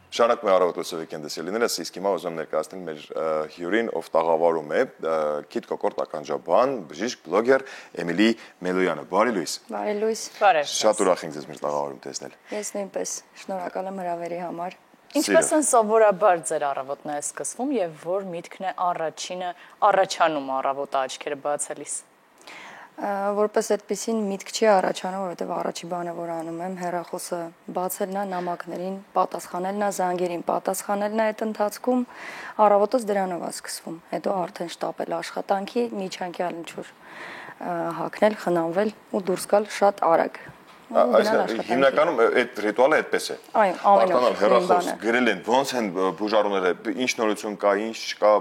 Շարունակում է առավոտը վիկենդը սիրելիներս, իսկ հիմա ուզում եմ ներկայացնել մեր հյուրին, ով տաղավարում է Քիթ Կոկորտ ականջաբան, բժիշկ, բլոգեր Էմիլի Մելոյանը։ Բարի լույս։ Բարի լույս։ Շատ ուրախ ենք ձեզ մեր տաղավարում տեսնել։ Ես նույնպես շնորհակալ եմ հրավերի համար։ Ինչպես են սովորաբար ձեր առավոտները սկսվում եւ որ միտքն է առաջինը առաջանում առավոտը աչքերը բացելիս։ Որպես այդպեսին միտք չի առաջանում, որովհետև առաջի բանը, որ անում եմ, հեռախոսը բացելն է, նամակներին պատասխանելն է, զանգերին պատասխանելն է այդ ընթացքում, առավոտս դրանով է սկսվում։ Հետո արդեն շտապել աշխատանքի, միջանկյալ ինչ-որ հագնել, խնամվել ու դուրս գալ շատ արագ։ Հիմնականում այդ ռիտուալը այդպես է։ Այո, ամենօր հեռախոս գրել են, ոնց են բուժառուները, ինչ նորություն կա, ինչ չկա,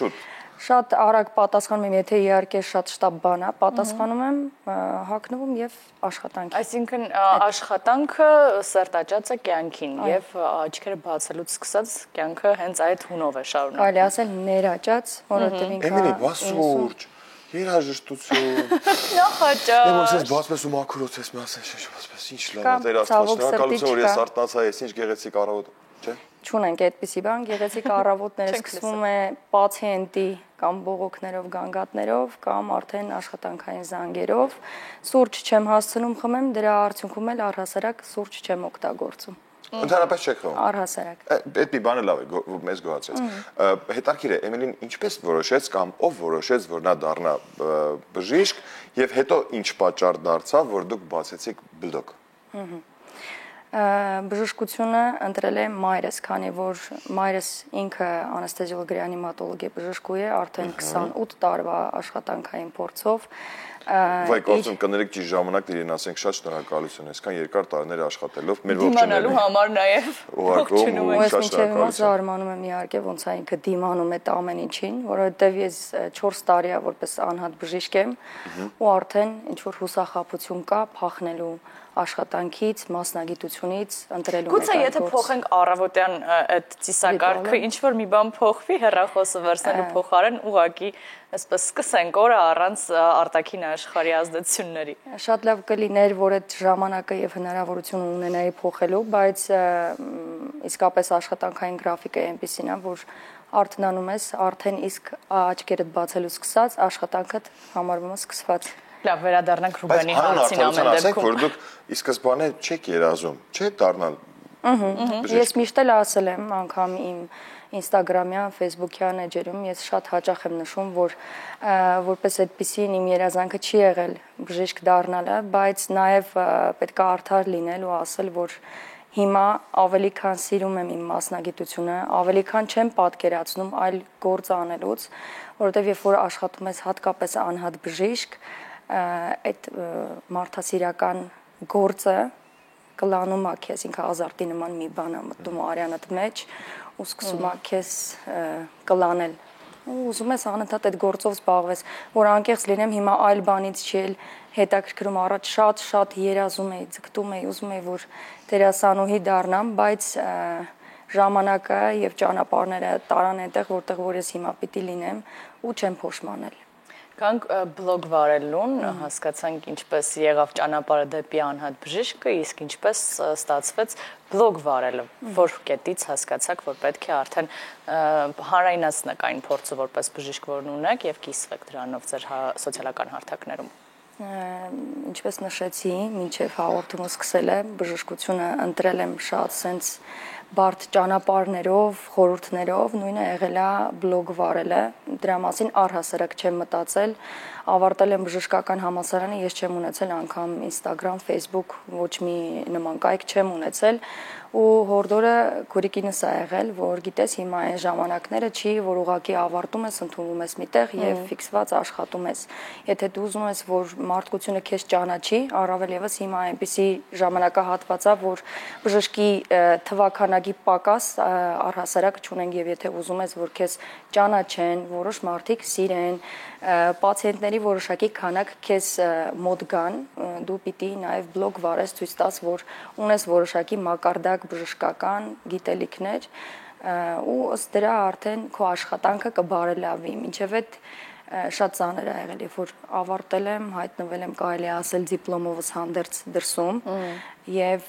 շուտ։ Շատ արագ պատասխանում եմ, եթե իհարկե շատ շտապ բան է, պատասխանում եմ, հագնվում եւ աշխատանքի։ Այսինքն աշխատանքը սերտաճած է կյանքին եւ աչքերը բացելուց սկսած կյանքը հենց այդ հունով է շարունակվում։ Կարելի ասել ներաճած, որովհետեւ ինքը Էմիլի, բասուրջ, երաժշտություն։ Նախաճաշ։ Ես բացպես ու մաքրոցես մի ասեն, շշ, ինչ լավ է, Տեր Աստված, շնորհակալություն, որ ես արթնացա, ես ինչ գեղեցիկ առավոտ, չէ՞։ Չունենք այդպիսի բան, գեղեցիկ առավոտները սկսվում է պացիենտի կամ բողոքներով, գանգատներով կամ արդեն աշխատանքային զանգերով։ Սուրճ չեմ հասցնում խմեմ, դրա արդյունքում էլ առհասարակ սուրճ չեմ օգտագործում։ Ընդհանրապես չեք խմում։ Առհասարակ։ Այդ մի բանը լավ է, մեզ գոհացեց։ Հետաքրքիր է, Էմիլին ինչպես որոշեց կամ ով որոշեց, որ նա դառնա բժիշկ եւ հետո ինչ պատճառ դարձավ, որ դուք բացեցիք բլոգ։ Բժշկությունը ընտրել է մայրս, քանի որ մայրս ինքը անեստեզիոլոգ ռեանիմատոլոգ է, բժշկու է, արդեն 28 տարվա աշխատանքային փորձով։ Վայ, կարծում կներեք ճիշտ ժամանակ դերին ասենք շատ շնորհակալություն, այսքան երկար տարիներ աշխատելով մեր ողջունելու համար նաև ողջունում եմ, ես մինչև հիմա զարմանում եմ իհարկե ոնց է ինքը դիմանում այդ ամեն ինչին, որովհետև ես 4 տարի է որպես անհատ բժիշկ եմ ու արդեն ինչ որ հուսախաբություն կա փախնելու աշխատանքից, մասնագիտությունից, ընտրելու Գուցե եթե փոխենք առավոտյան այդ ծիսակարգը, ինչ որ մի բան փոխվի, հեռախոսը վերցնելու փոխարեն ուղակի այսպես սկսենք օրը առանց արտաքին աշխարհի ազդեցությունների։ Շատ լավ կլիներ, որ այդ ժամանակը եւ հնարավորությունը ունենայի փոխելու, բայց իսկապես աշխատանքային գրաֆիկը այնպեսին է, որ արթնանում ես, արդեն իսկ աչքերդ բացելուց սկսած աշխատանքդ համարվում է սկսված։ Լավ, վերադառնանք Ռուբենի հարցին ամեն դեպքում։ Որ դուք ի սկզբանե չեք երազում, չէ՞ դառնալ։ Ես միշտ էլ ասել եմ, անգամ իմ Instagram-յան, Facebook-յան էջերում ես շատ հաճախ եմ նշում, որ որպես այդպեսին իմ երազանքը չի եղել բժիշկ դառնալը, բայց նաև պետք է արդար լինել ու ասել, որ հիմա ավելի քան սիրում եմ իմ մասնագիտությունը, ավելի քան չեմ պատկերացնում այլ գործ անելուց, որովհետև երբ որ աշխատում ես հատկապես անհատ բժիշկ, այդ մարդասիրական գործը կլանում է քեզ, ինքը ազարտի նման մի բան է մտնում արյանդ մեջ ու սկսում է քեզ կլանել ու ուզում ես անընդհատ այդ գործով զբաղվես, որ անկեղծ լինեմ հիմա այլ բանից չի էլ հետաքրքրում, առաջ շատ երազում էի, ձգտում էի, ուզում էի, որ դերասանուհի դառնամ, բայց ժամանակը եւ ճանապարհները տարան այնտեղ, որտեղ որ ես հիմա պիտի լինեմ ու չեմ փոշմանել։ Կանք բլոգ վարելուն, հասկացանք ինչպես եղավ ճանապարհը դեպի անհատ բժիշկը, իսկ ինչպես ստացվեց բլոգ վարելը, որ կետից հասկացաք, որ պետք է արդեն հանրայնացնեք այն փորձը որպես բժիշկ, որն ունեք եւ կիսվեք դրանով ձեր սոցիալական հարթակներում։ Ինչպես նշեցի, մինչև հաղորդումը սկսելը բժշկությունը ընտրել եմ շատ սենց բարդ ճանապարհներով, խորհուրդներով, նույնը եղել է բլոգ վարելը, դրա մասին առհասարակ չեմ մտածել, ավարտել եմ բժշկական համալսարանը, ես չեմ ունեցել անգամ Instagram, Facebook, ոչ մի նման կայք չեմ ունեցել ու հորդորը քուրիկինս է եղել, որ գիտես հիմա այն ժամանակները չի, որ ուղակի ավարտում ես, ընդունվում ես միտեղ եւ ֆիքսված աշխատում ես։ Եթե դու ուզում ես, որ մարդկությունը քեզ ճանաչի, առավել եւս հիմա այնպիսի ժամանակահատված է, որ բժշկի թվաքանակի պակաս առհասարակ չունենք եւ եթե ուզում ես, որ քեզ ճանաչեն, որոշ մարդիկ սիրեն, պացիենտների որոշակի քանակ քեզ մոտ գան, դու պիտի նաեւ բլոգ վարես, ցույց տաս, որ ունես որոշակի մակարդակ բժշկական գիտելիքներ ու ըստ դրա արդեն քո աշխատանքը կբարելավի, մինչև այդ շատ ծանր է եղել, երբ որ ավարտել եմ, հայտնվել եմ կարելի ասել դիպլոմովս հանդերձ դրսում եւ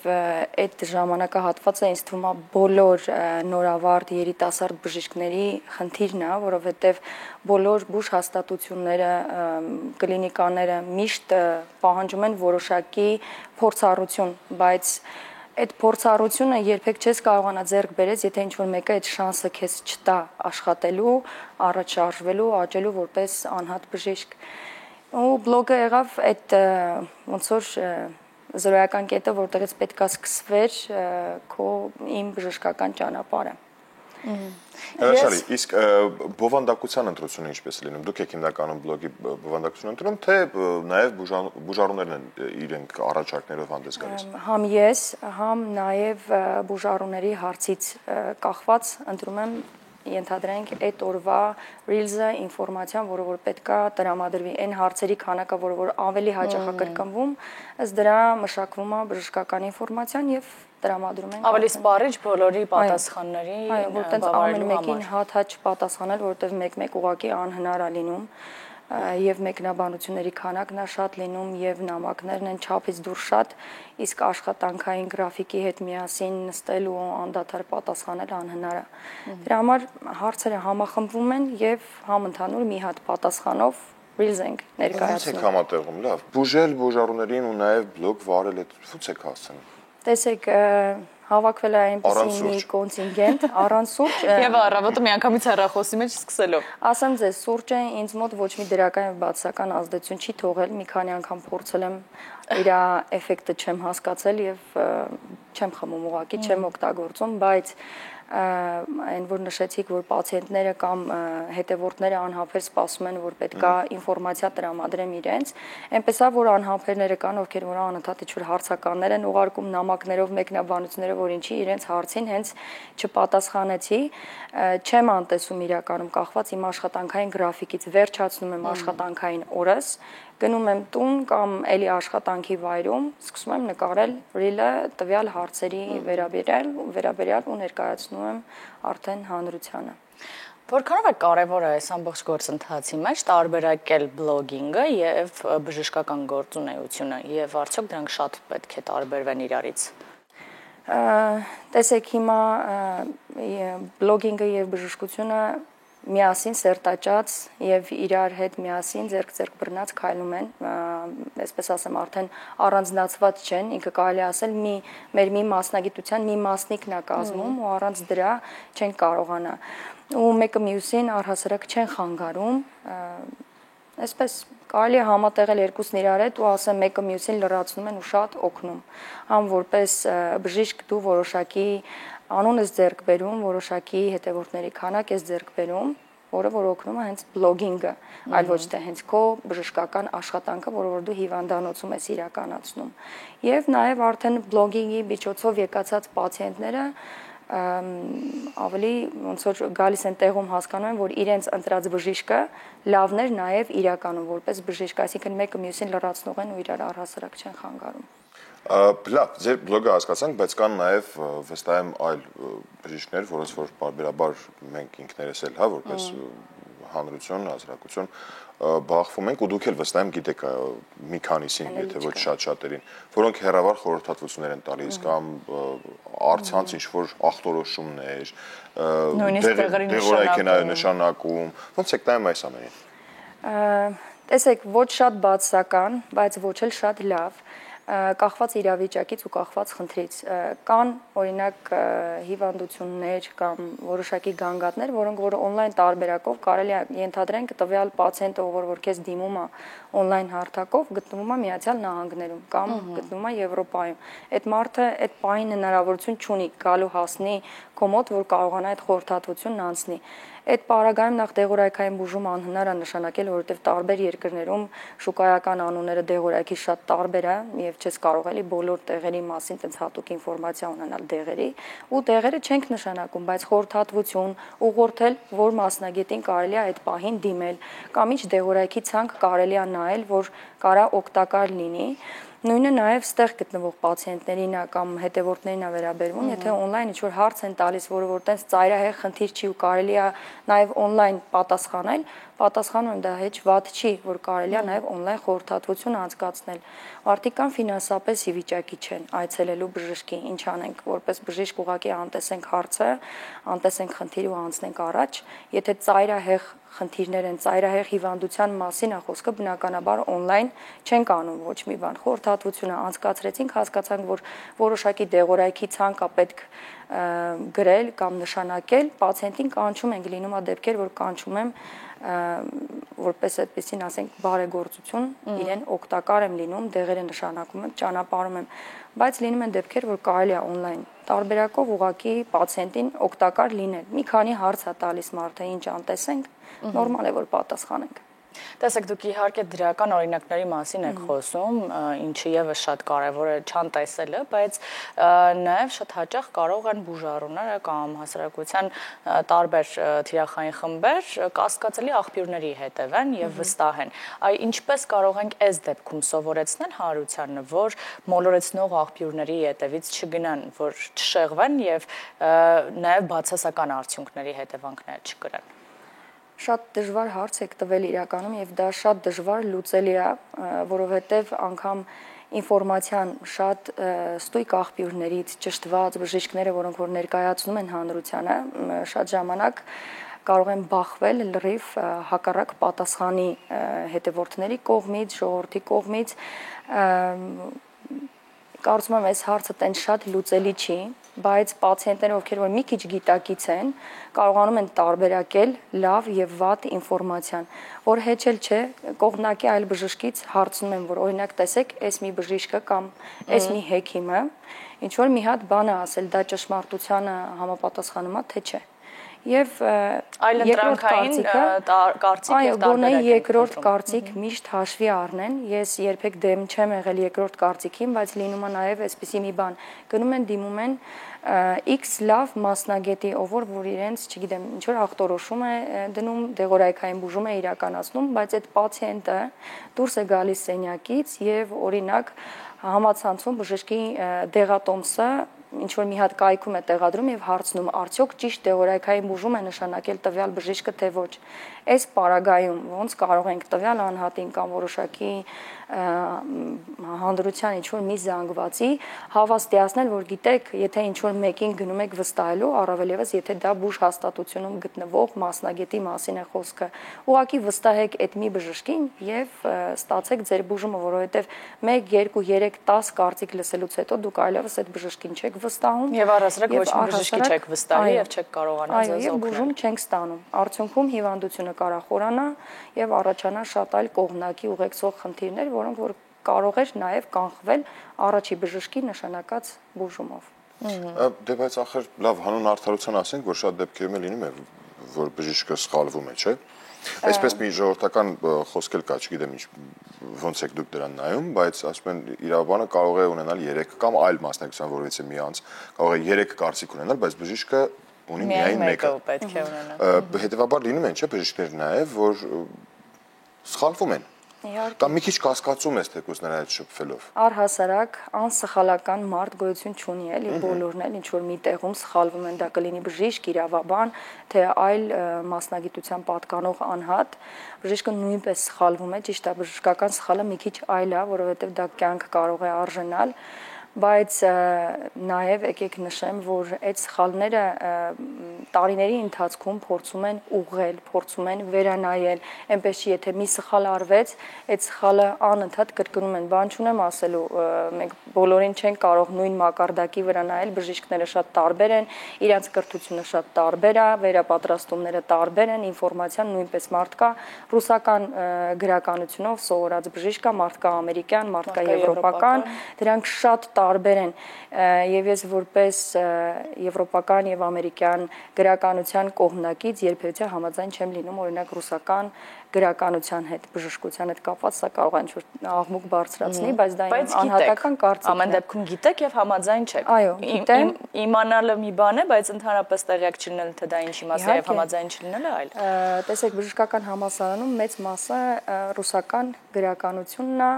այդ ժամանակահատվածը ինձ թվում է բոլոր նորավարտ երիտասարդ բժիշկների խնդիրն է, որովհետեւ բոլոր բուժ հաստատությունները, կլինիկաները միշտ պահանջում են որոշակի փորձառություն, բայց այդ փորձառությունը երբեք չես կարողանա ձեռք բերես, եթե ինչ-որ մեկը այդ շանսը քեզ չտա աշխատելու, առաջ շարժվելու, աճելու որպես անհատ բժիշկ։ Ու բլոգը եղավ այդ ոնց որ զրոյական կետը, որտեղից պետքա սկսվեր քո իմ բժշկական ճանապարհը։ Հրաշալի, իսկ բովանդակության ընտրությունը ինչպես է լինում։ Դուք եք հիմնականում բլոգի բովանդակություն ընտրում, թե նաև բուժառուներն են իրենք առաջարկներով հանդես գալիս։ Համ ես, համ նաև բուժառուների հարցից կախված ընտրում եմ ենթադրենք այդ օրվա reels-ը ինֆորմացիան, որը որ պետքա տրամադրվի, այն հարցերի քանակը, որը որ ավելի հաճախ է կրկնվում, ըստ դրա մշակվում է բժշկական ինֆորմացիան եւ տրամադրում են։ Ավելի սպառիչ բոլորի պատասխանների, որտեղ ամեն մեկին հատ-հատ պատասխանել, որտեղ մեկ-մեկ ուղղակի անհնար է լինում եւ մեկնաբանությունների քանակն է շատ լինում եւ նամակներն են չափից դուրս շատ, իսկ աշխատանքային գրաֆիկի հետ միասին նստել ու անդադար պատասխանել անհնար է։ Դրա համար հարցերը համախմբվում են եւ համընդհանուր մի հատ պատասխանով reels ենք ներկայացնում։ Ո՞նց եք համատեղում, լավ։ Բուժել բուժառուներին ու նաեւ բլոգ վարել ո՞նց եք հասցնում։ Տեսեք, հավաքվել է այնպիսի մի կոնտինգենտ առանց սուրճ եւ առավոտը միանգամից հեռախոսի մեջ սկսելով։ Ասեմ ձեզ, սուրճը ինձ մոտ ոչ մի դրական եւ բացական ազդեցություն չի թողել, մի քանի անգամ փորձել եմ, իր էֆեկտը չեմ հասկացել եւ չեմ խմում ուղղակի, չեմ օգտագործում, բայց այն որ նշեցիք, որ պացիենտները կամ հետևորդները անհամբեր սպասում են, որ պետքա ինֆորմացիա տրամադրեմ իրենց, այնպես է, որ անհամբերները կան, ովքեր որ անընդհատ ինչ-որ հարցականներ են ուղարկում նամակներով, մեկնաբանություններով, որ ինչի իրենց հարցին հենց չպատասխանեցի, չեմ անտեսում իրականում կախված իմ աշխատանքային գրաֆիկից, վերջացնում եմ աշխատանքային օրս, գնում եմ տուն կամ էլի աշխատանքի վայրում, սկսում եմ նկարել ռիլը տվյալ հարցերի վերաբերյալ ու ներկայացնում եմ արդեն հանրությանը։ Որքանով է կարևոր է այս ամբողջ գործընթացի մեջ տարբերակել բլոգինգը եւ բժշկական գործունեությունը եւ արդյոք դրանք շատ պետք է տարբերվեն իրարից։ Տեսեք հիմա բլոգինգը եւ բժշկությունը միասին սերտաճած եւ իրար հետ միասին ձեռք բռնած քայլում են, այսպես ասեմ, արդեն առանձնացված չեն, ինքը կարելի ասել մեր մի մասնագիտության մի մասնիկն է կազմում ու առանց դրա չեն կարողանա։ Ու մեկը մյուսին առհասարակ չեն խանգարում, այսպես կարելի է համատեղել երկուսն իրար հետ ու ասեմ մեկը մյուսին լրացնում են ու շատ օգնում։ Համ որպես բժիշկ դու որոշակի անուն ես ձեռք բերում, որոշակի հետևորդների քանակ ես ձեռք բերում, որը որ օգնում է հենց բլոգինգը, այլ ոչ թե հենց քո բժշկական աշխատանքը, որը որ դու հիվանդանոցում ես իրականացնում։ Եվ նաև արդեն բլոգինգի միջոցով եկածած պացիենտները ավելի ոնց որ գալիս են տեղում հասկանում են, որ իրենց ընտրած բժիշկը լավն էր նաև իրականում որպես բժիշկ, այսինքն մեկը մյուսին լրացնող են ու իրար առհասարակ չեն խանգարում։ Լավ, ձեր բլոգը հասկացանք, բայց կան նաև վստահ եմ այլ բժիշկներ, որոնց որ բարբերաբար մենք ինքներս էլ, հա, որպես հանրություն, հասարակություն բախվում ենք ու դուք էլ վստահ եմ գիտեք մի քանիսին, եթե ոչ շատ-շատերին, որոնք հերավար խորհրդատվություններ են տալիս կամ առցանց ինչ-որ ախտորոշումներ, դեղորայք են նշանակում, ոնց եք նայում այս ամենին։ Տեսեք, ոչ շատ բացական, բայց ոչ էլ շատ լավ կախված իրավիճակից ու կախված խնդրից կան օրինակ հիվանդություններ կամ որոշակի գանգատներ, որոնք որ on-line տարբերակով կարելի է ենթադրենք տվյալ պացիենտը, որ քեզ դիմում է on-line հարթակով, գտնվում է Միացյալ Նահանգներում կամ գտնվում է Եվրոպայում։ Այդ մարդը այդ պահին հնարավորություն չունի գալու հասնի քո մոտ, որ կարողանա այդ խորհրդատվությունն անցնի։ Այդ պարագայում նախ դեղորայքային բուժում անհնար է նշանակել, որովհետև տարբեր երկրներում շուկայական անունները դեղորայքի շատ տարբեր է եւ չես կարող էլի բոլոր տեղերի մասին տենց հատուկ ինֆորմացիա ունենալ դեղերի ու դեղերը չենք նշանակում, բայց խորհրդատվություն ուղղորդել, որ մասնագետին կարելի է այդ պահին դիմել կամ ինչ դեղորայքի ցանկ կարելի է նայել, որ կարա օգտակար լինի Նույնը նաև ստեղ գտնվող պացիենտներին կամ հետևորդներին է վերաբերվում, եթե on-line ինչ-որ հարց են տալիս, որը որ տենց ծայրահեղ խնդիր չի ու կարելի է նաև on-line պատասխանել, պատասխանում եմ դա հեչ վատ չի, որ կարելի է նաև on-line խորհրդատվություն անցկացնել։ Մարդիկ կան ֆինանսապես ի վիճակի չեն այցելելու բժշկի, ինչ անենք, որպես բժիշկ ուղղակի անտեսենք հարցը, անտեսենք խնդիրը ու անցնենք առաջ, եթե ծայրահեղ խնդիրներ են, ծայրահեղ հիվանդության մասին է խոսքը, բնականաբար on-line չենք անում ոչ մի բան։ Խորհրդատվությունը անցկացրեցինք, հասկացանք, որ որոշակի դեղորայքի ցանկ է պետք գրել կամ նշանակել, պացիենտին կանչում ենք, լինում է դեպքեր, որ կանչում եմ որպես այդպեսին ասենք բարեգործություն, իրեն օգտակար եմ լինում, դեղերը նշանակում եմ, ճանապարհում եմ, բայց լինում են դեպքեր, որ կարելի է on-line տարբերակով ուղղակի պացիենտին օգտակար լինել։ Մի քանի հարց է տալիս մարդը, ինչ անտեսենք, նորմալ է որ պատասխանենք։ Տեսեք, դուք իհարկե դրական օրինակների մասին եք խոսում, ինչը եւս շատ կարեւոր է չանտեսելը, բայց նաեւ շատ հաճախ կարող են բուժառուները կամ հասարակության տարբեր թիրախային խմբեր կասկածելի աղբյուրների հետևեն եւ վստահեն։ Ինչպես կարող ենք այս դեպքում սովորեցնել հանրությանը, որ մոլորեցնող աղբյուրների հետևից չգնան, որ չշեղվեն եւ նաեւ բացասական արդյունքների հետևանքներ չկրեն։ Շատ դժվար հարց եք տվել իրականում եւ դա շատ դժվար լուծելի է, որովհետեւ անգամ ինֆորմացիան շատ ստույգ աղբյուրներից ճշտված բժիշկները, որոնք որ ներկայացնում են հանրությանը, շատ ժամանակ կարող են բախվել լրիվ հակառակ պատասխանի հետևորդների կողմից, ժողովրդի կողմից, կարծում եմ այս հարցը տենց շատ լուծելի չի, բայց պացիենտները, ովքեր որ մի քիչ գիտակից են, կարողանում են տարբերակել լավ եւ վատ ինֆորմացիան, որ հեչ էլ չէ, կողմնակի այլ բժշկից հարցնում են, որ օրինակ տեսեք, այս մի բժիշկը կամ այս մի հեքիմը ինչ որ մի հատ բան է ասել, դա ճշմարտությանը համապատասխանում է, թե չէ։ Եվ այլընտրանքային կարծիք եւ տարբերակ երկրորդ կարծիք միշտ հաշվի առնեն։ Ես երբեք դեմ չեմ եղել երկրորդ կարծիքին, բայց լինում է նաեւ այսպիսի մի բան։ Գնում են դիմում են X լավ մասնագետի, ով որ իրենց, չգիտեմ, ինչ որ ախտորոշում է դնում, դեղորայքային բուժում է իրականացնում, բայց այդ պացիենտը դուրս է գալիս սենյակից եւ օրինակ համացանցում բժշկի դեղատոմսը ինչ որ մի հատ կայքում է տեղադրում եւ հարցնում արդյոք ճիշտ դեղորայքային բուժում է նշանակել տվյալ բժիշկը թե ոչ։ Այս պարագայում ոնց կարող ենք տվյալ անհատին կամ որոշակի հանդրության ինչ որ մի զանգվածի հավաստիացնել, որ գիտեք, եթե ինչ որ մեկին գնում եք վստահելու, առավել եւս եթե դա բուժ հաստատությունում գտնվող մասնագետի մասին է խոսքը, ուղղակի վստահեք այդ մի բժշկին եւ ստացեք ձեր բուժումը, որովհետեւ 1, 2, 3, 10 կարծիք լսելուց հետո դուք այլևս այդ բժշկին չեք վստահում եւ առհասարակ ոչ մի բժշկի չեք վստահի եւ չեք կարողանա ձեզ օգնել։ Այո, բուժում չենք ստանում։ Արդյունքում հիվանդությունը կարա խորանա եւ առաջանա շատ այլ կողմնակի ուղեկցող խնդիրներ, որոնք որ կարող էր նաեւ կանխվել առաջի բժշկի նշանակած բուժումով։ Դե բայց ախր լավ հանուն արդարության ասենք, որ շատ դեպքերում է լինում է, որ բժիշկը սխալվում է, չէ՞։ Այսպես մի ժողովրդական խոսք էլ կա, չգիտեմ ինչ ոնց եք դուք դրան նայում, բայց ասում են իրավաբանը կարող է ունենալ 3 կամ այլ մասնակցության որևիցե մի անձ կարող է 3 կարծիք ունենալ, բայց բժիշկը ունի միայն մեկը պետք է ունենա։ Հետևաբար լինում են, չէ՞, բժիշկներ նաև, որ սխալվում են։ Կամ մի քիչ կասկածում ես թեկուզ նրա հետ շփվելով։ Առհասարակ անսխալական մարդ գոյություն չունի, էլի բոլորն էլ ինչ որ մի տեղում սխալվում են, դա կլինի բժիշկ, իրավաբան, թե այլ մասնագիտության պատկանող անհատ, բժիշկը նույնպես սխալվում է, ճիշտ է, բժշկական սխալը մի քիչ այլ է, որովհետև դա կյանք կարող է արժանալ, բայց նաև եկեք նշեմ, որ այդ սխալները տարիների ընթացքում փորձում են ուղղել, փորձում են վերանայել, այնպես չի, եթե մի սխալ արվեց, այդ սխալը անընդհատ կրկնում են, բան չունեմ ասելու, մենք բոլորին չեն կարող նույն մակարդակի վրա նայել, բժիշկները շատ տարբեր են, իրանց կրթությունը շատ տարբեր է, վերապատրաստումները տարբեր են, ինֆորմացիան նույնպես մարդ կա ռուսական գրականությունով սովորած բժիշկ կա, մարդ կա ամերիկյան, մարդ կա եվրոպական, դրանք շատ տարբեր են եւ ես որպես եվրոպական եւ ամերիկյան գրականության կողմնակից երբևէ համաձայն չեմ լինում օրինակ ռուսական գրականության հետ, բժշկության հետ կապված, սա կարող է ինչ-որ աղմուկ բարձրացնի, բայց դա իմ անհատական կարծիքն է։ Ամեն դեպքում գիտեք եւ համաձայն չեք։ Այո, գիտեմ։ Իմանալը մի բան է, բայց ընդհանրապես տեղյակ չլինելը թե դա ինչի մաս է եւ համաձայն չլինելը այլ։ Տեսեք, բժշկական համալսարանում մեծ մասը ռուսական գրականությունն է,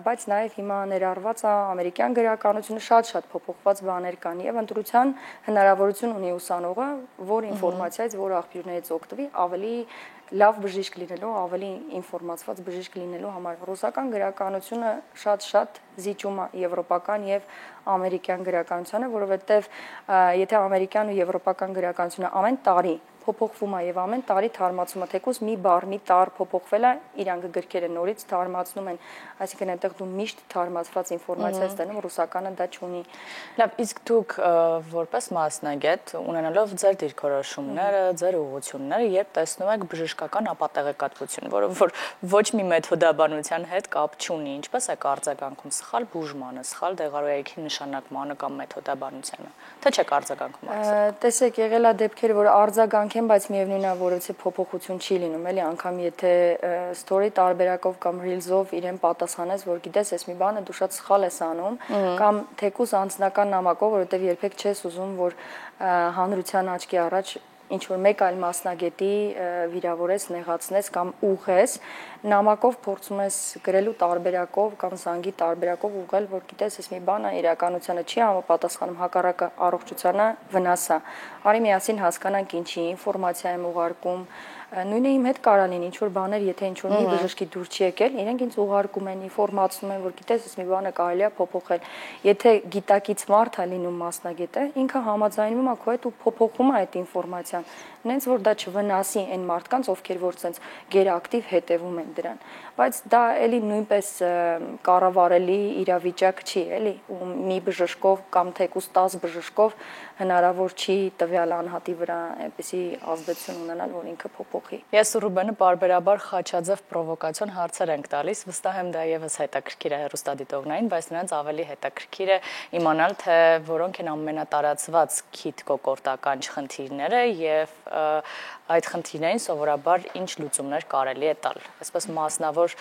բայց նաեւ հիմա ներառված է ամերիկյան գրականությունը, շատ փոփոխված բաներ կան եւ ընտրության հնարավորություն ունի ուսանողը, որ ինֆորմացիայից, որ աղբյուրներից օգտվի, ավելի լավ բժիշկ լինելու, ավելի ինֆորմացված բժիշկ լինելու համար ռուսական գրականությունը շատ զիջում է եվրոպական եւ ամերիկյան գրականությանը, որովհետեւ եթե ամերիկյան ու եվրոպական գրականությունը ամեն տարի փոփոխվում է եւ ամեն տարի թարմացում է, թեկուզ մի բառ, մի տառ փոփոխվել է, իրանք գրքերը նորից թարմացնում են, այսինքն այնտեղ դու միշտ թարմացված ինֆորմացիա ստանում, ռուսականը դա չունի։ Լավ, իսկ դուք որպես մասնագետ, ունենալով ձեր դիրքորոշումները, ձեր ուղղությունները, երբ տեսնում եք բժշկական ապատեղեկատվություն, որը որ ոչ մի մեթոդաբանության հետ կապ չունի, ինչպես է արձագանքում սխալ բուժմանը, սխալ դեղարոյակի նշանակմանը կամ մեթոդաբանությանը, թե չեք արձագանքում արդյոք։ Տեսեք, եղել է դեպքեր, որ արձագանքեն, բայց միևնույն է, որովհետեւ փոփոխություն չի լինում, էլի, անգամ եթե story տարբերակով կամ reels-ով իրեն պատասխանես, որ գիտես, այս մի բանը դու շատ սխալ ես անում, կամ թեկուզ անձնական նամակով, որովհետեւ երբեք չես ուզում, որ հանրության աչքի առաջ ինչ որ մեկ այլ մասնագետի վիրավորես, նեղացնես կամ ուղղես, նամակով փորձում ես գրելու տարբերակով կամ զանգի տարբերակով ուղղել, որ գիտես, այս մի բանը իրականությանը չի համապատասխանում, հակառակը առողջությանը վնաս է։ Արի միասին հասկանանք ինչի ինֆորմացիա եմ ուղարկում, նույնը իմ հետ կարա լինի, ինչ որ բաներ, եթե ինչ որ մի բժշկի դուր չի եկել, իրենք ինձ ուղարկում են, ինֆորմացնում են, որ գիտես, այս մի բանը կարելի է փոփոխել։ Եթե գիտակից մարդ է լինում մասնագետը, ինքը համաձայնում է քո հետ ու փոփոխում է այդ ինֆորմացիան, նենց որ դա չվնասի այն մարդկանց, ովքեր որ ցենց գերակտիվ հետևում են դրան։ Բայց դա էլի նույնպես կառավարելի իրավիճակ չի, էլի, ու մի բժշկով կամ թեկուզ 10 բժշկով հնարավոր չի տվյալ անհատի վրա այնպեսի ազդեցություն ունենալ, որ ինքը փոփոխի։ Ես ու Ռուբենը պարբերաբար խաչաձև պրովոկացիոն հարցեր ենք տալիս, վստահ եմ դա եւս հետաքրքիր է հեռուստադիտողներին, բայց նրանց ավելի հետաքրքիր է իմանալ, թե որոնք են ամենատարածված քիթ կոկորտական խնդիրները եւ այդ խնդիրներին սովորաբար ինչ լուծումներ կարելի է տալ։ Այսպես մասնավոր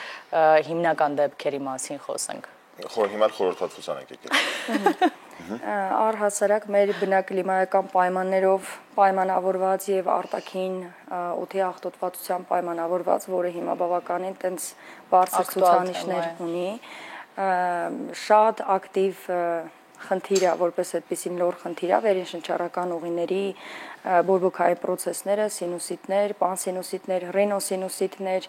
հիմնական դեպքերի մասին խոսենք։ Հիմա խորհրդատվության եք եկել։ Առհասարակ մեր բնակլիմայական պայմաններով պայմանավորված եւ արտաքին օդի աղտոտվածության պայմանավորված, որը հիմա բավականին տենց բարձր ցուցանիշներ ունի, շատ ակտիվ խնդիր է, որպես այդպիսին լոր խնդիր է, վերնշնչառական ուղիների բորբոքային պրոցեսները, սինուսիտներ, պանսինուսիտներ, ռինոսինուսիտներ,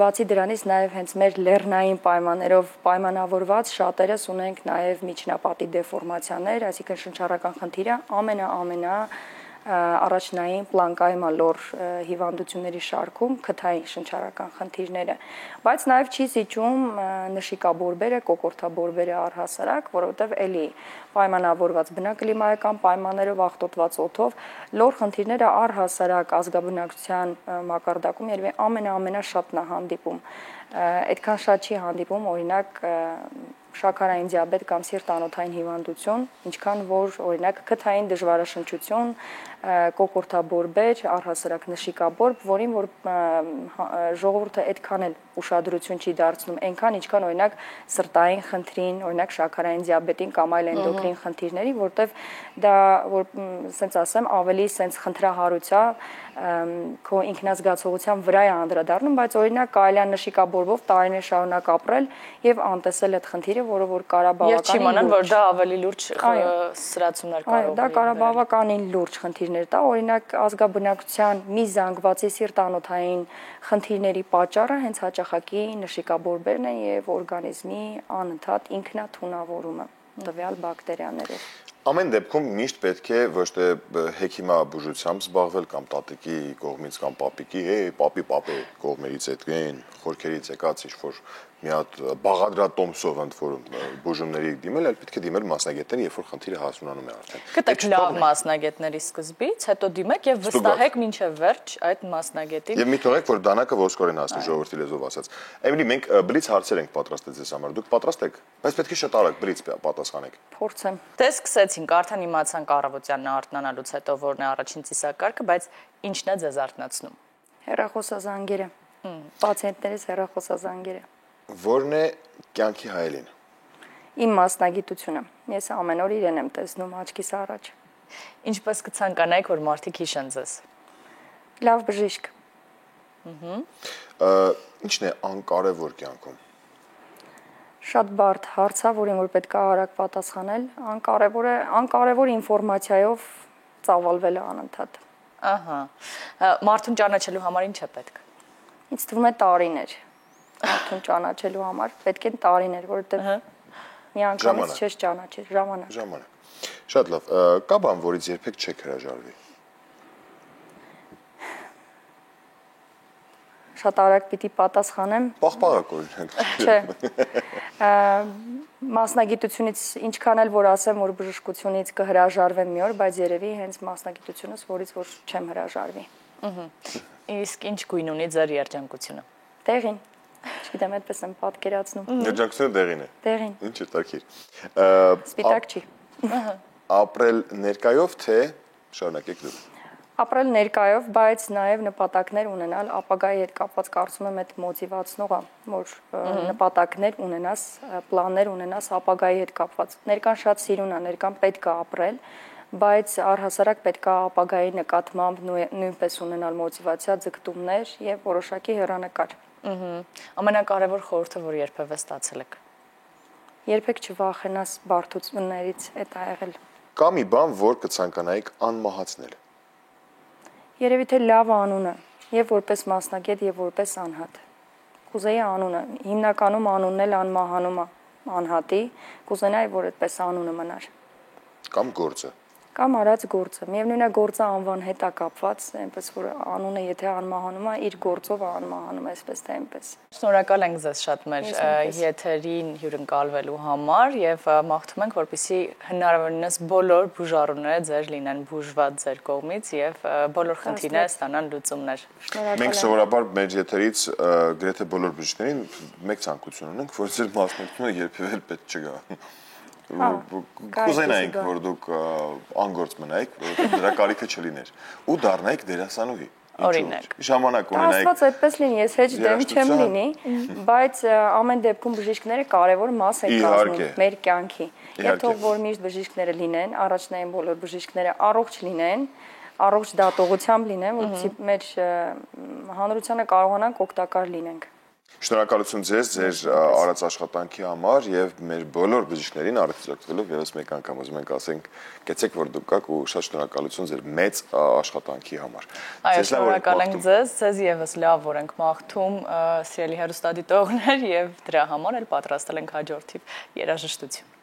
բացի դրանից նաև հենց մեր լեռնային պայմաններով պայմանավորված շատերս ունենք նաև միջնապատի դեֆորմացիաներ, այսինքն շնչառական խնդիրը ամենա առաջնային պլանկայում լոր հիվանդությունների շարքում քթային շնչառական խնդիրները, բայց նաև չի զիջում նշիկաբորբերը, կոկորտաբորբերը առհասարակ, որովհետև էլի պայմանավորված բնակլիմայական պայմաններով աղտոտված օդով լոր խնդիրները առհասարակ ազգաբնակչության մակարդակում երևի ամենաշատն է հանդիպում, այդքան շատ չի հանդիպում օրինակ շաքարային դիաբետ կամ սիրտ-անոթային հիվանդություն, ինչքան որ օրինակ քթային դժվարաշնչություն, կոկորտաբորբեր, առհասարակ նշիկաբորբ, որին որ ժողովուրդը այդքան էլ ուշադրություն չի դարձնում, այնքան ինչքան օրինակ սրտային խնդրին, օրինակ շաքարային դիաբետին կամ այլ էնդոկրին խնդիրների, որտեվ դա որ ասենց ասեմ, ավելի ասենց խնդրահարույց է, քո ինքնազգացողության վրա է անդրադառնում, բայց օրինակ կարելի է նշիկաբորբով տարիներ շարունակ ապրել եւ անտեսել այդ խնդիրը, որը որ կարա բավականին լուրջ։ Եվ չիմանալ, որ դա ավելի լուրջ սրացումներ կարող է։ Դա կարա բավականին լուրջ խնդիրներ տա, օրինակ ազգաբնակչության մի զանգվածի սիրտ-անոթային խնդիրների պատճառը հենց հաճախակի նշիկաբորբերն են եւ օրգանիզմի անընդհատ ինքնաթունավորումը տվյալ բակտերիաներով։ Ամեն դեպքում միշտ պետք է ոչ թե հեքիմաբուժությամբ զբաղվել կամ տատիկի կողմից կամ պապիկի, պապի կողմերից եկեն, խորքերից եկած ինչ-որ մի հատ բաղադրատոմսով ընդ որում բուժումների դիմել, այլ պետք է դիմել մասնագետներին, երբ որ խնդիրը հասունանում է արդեն։ Գտեք լավ մասնագետների սկզբից, հետո դիմեք եւ վստահեք մինչեւ վերջ այդ մասնագետին։ Եվ մի թողեք, որ դանակը ոսկորեն հասնի ժողովրդի լեզվով ասած։ Էմիլի, մենք բլից հարցեր ենք պատրաստել ձեզ համար։ Դուք պատրաստ եք, բայց պետք է շատ արագ բլից պատասխանեք։ Փորձեմ։ Դե սկսեցինք, արդեն իմացանք առավոտյան արթնանալուց հետո որն է առաջին ծիսակարգը, բայց ինչն է ձեզ արթնացնում։ Հեռախոսազանգերը։ Պացիենտներից հեռախոսազանգերը։ Որն է կյանքի հայելին։ Իմ մասնագիտությունը։ Ես ամեն օր իրեն եմ տեսնում աչքիս առաջ։ Ինչպես կցանկանայիք, որ մարդիկ հիշեն ձեզ։ Լավ բժիշկ։ Ինչն է անկարևոր կյանքում։ Շատ բարդ հարց է, որին որ պետք է արագ պատասխանել, անկարևոր ինֆորմացիայով ծավալվելը անընդհատ։ Ահա։ Մարդուն ճանաչելու համար ինչ է պետք։ Ինձ թվում է տարիներ։ Մարդուն ճանաչելու համար պետք են տարիներ, որովհետև մի անգամից չես ճանաչել, ժամանակ։ Ժամանակ։ Շատ լավ։ Կա բան, որից երբեք չեք հրաժարվի։ Շատ արագ պիտի պատասխանեմ։ Պաղպաղակ օրինակ։ Չէ։ Մասնագիտությունից ինչքան էլ որ ասեմ, որ բժշկությունից կհրաժարվեմ մի օր, բայց երևի հենց մասնագիտությունից, որից որ չեմ հրաժարվի։ Իսկ ինչ գույն ունի ձեր երջանկությունը։ Տեղին։ Չգիտեմ, այդպես եմ պատկերացնում։ Երջանկությունը տեղին է։ Տեղին։ Ինչ է տակիր։ Սպիտակ չի։ Ապրել ներկայով թե շարունակեք դուք։ Ապրել ներկայով, բայց նաև նպատակներ ունենալ, ապագայի հետ կապված կարծում եմ այդ մոտիվացնող է, որ նպատակներ ունենաս, պլաններ ունենաս ապագայի հետ կապված։ Ներկան շատ սիրուն է, ներկան պետք է ապրել, բայց առհասարակ պետք է ապագայի նկատմամբ նույնպես ունենալ մոտիվացիա, ձգտումներ եւ որոշակի հեռանկար։ Ամենակարևոր խորհուրդը, որ երբևէ ստացել եք։ Երբեք չվախենաս բարդություններից, այդ ա եղել։ Կա մի բան, որ կցանկանայիք անմահացնել։ Երևի թե լավ անունը, եւ որպես մասնագետ եւ որպես անհատ։ Կուզեի անունը, հիմնականում անունն էլ անմահանում է անհատի, կուզենայի, որ այդպես անունը մնար։ Կամ գործը։ Կամ արած գործը։ Միևնույն է գործը անվան հետ է կապված, այնպես որ անունը եթե անմահանում է, իր գործով է անմահանում, այսպես թե այնպես։ Շնորհակալ ենք ձեզ շատ մեր եթերին հյուրընկալվելու համար եւ մաղթում ենք, որպեսզի հնարավորինս բոլոր բուժառուները ձեր լինեն բուժված ձեր կողմից եւ բոլոր խնդիրները ստանան լուծումներ։ Մենք սովորաբար մեր եթերից գրեթե բոլոր բժիշկներին մեկ ցանկություն ունենք, որ ձեր մասնակցությունը երբևէ պետք չգա։ Կուզենայինք, որ դուք անգործ մնայիք, որ դրա կարիքը չլիներ ու դառնայիք դերասանուհի։ Օրինակ։ Ժամանակ ունենայիք։ Աստված այդպես լինի, ես հեչ դեմ չեմ լինի, բայց ամեն դեպքում բժիշկները կարևոր մաս են կազմում մեր կյանքի։ Եվ թող որ միշտ բժիշկները լինեն, առաջնային բոլոր բժիշկները առողջ լինեն, առողջ դատողությամբ լինեն, որպեսզի մեր հանրությանը կարողանանք օգտակար լինենք։ Շնորհակալություն ձեզ ձեր արած աշխատանքի համար եւ մեր բոլոր բժիշկներին արտադրելով եւս մեկ անգամ ուզում ենք ասենք կեցեք որ դուք կաք ու շատ շնորհակալություն ձեր մեծ աշխատանքի համար։ Այո, շնորհակալ ենք ձեզ եւս լավ որ ենք մաղթում սիրելի հեռուստադիտողներ եւ դրա համար էլ պատրաստել ենք հաջորդիվ երաժշտություն։